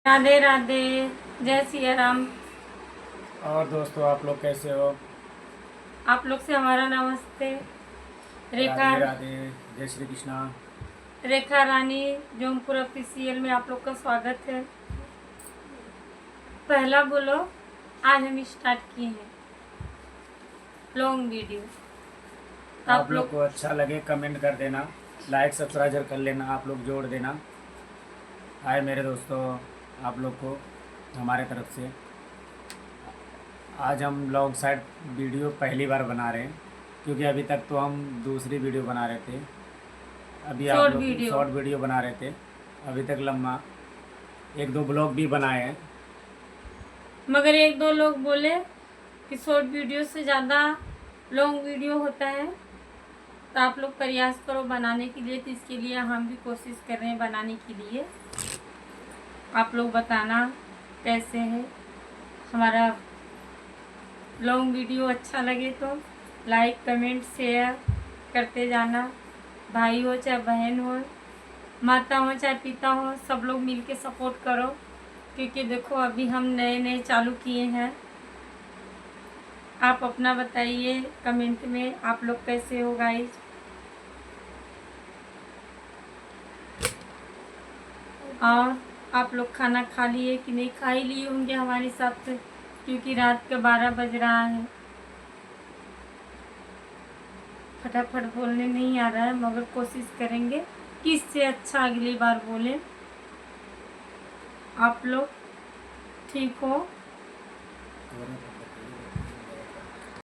राधे राधे। जय सिया राम। और दोस्तों, आप लोग कैसे हो? आप लोग से हमारा नमस्ते। रेखा राधे राधे। जय श्री कृष्णा। रेखा रानी जौनपुर ऑफिशियल में आप लोग का स्वागत है। पहला बोलो। आज हम स्टार्ट किए हैं लॉन्ग वीडियो। तो आप आप लोग लोग को अच्छा लगे कमेंट कर देना, लाइक सब्सक्राइब कर लेना, आप लोग जोड़ देना। हाय मेरे दोस्तों, आप लोग को हमारे तरफ से आज हम लॉन्ग साइड वीडियो पहली बार बना रहे हैं, क्योंकि अभी तक तो हम दूसरी वीडियो बना रहे थे। अभी आप शॉर्ट लोग वीडियो, शॉर्ट वीडियो बना रहे थे। अभी तक लम्बा एक दो ब्लॉग भी बनाए हैं। मगर एक दो लोग बोले कि शॉर्ट वीडियो से ज़्यादा लॉन्ग वीडियो होता है। तो आप लोग प्रयास करो बनाने के लिए। तो इसके लिए हम भी कोशिश कर रहे हैं बनाने के लिए। आप लोग बताना कैसे है हमारा लॉन्ग वीडियो। अच्छा लगे तो लाइक कमेंट शेयर करते जाना। भाई हो चाहे बहन हो, माता हो चाहे पिता हो, सब लोग मिल के सपोर्ट करो। क्योंकि देखो अभी हम नए नए चालू किए हैं। आप अपना बताइए कमेंट में आप लोग कैसे हो गाइज। और आप लोग खाना खा लिए कि नहीं? खा ही लिए होंगे हमारे साथ से, क्योंकि रात के 12 बज रहा है। फटाफट बोलने नहीं आ रहा है, मगर कोशिश करेंगे कि इससे अच्छा अगली बार बोलें। आप लोग ठीक हो?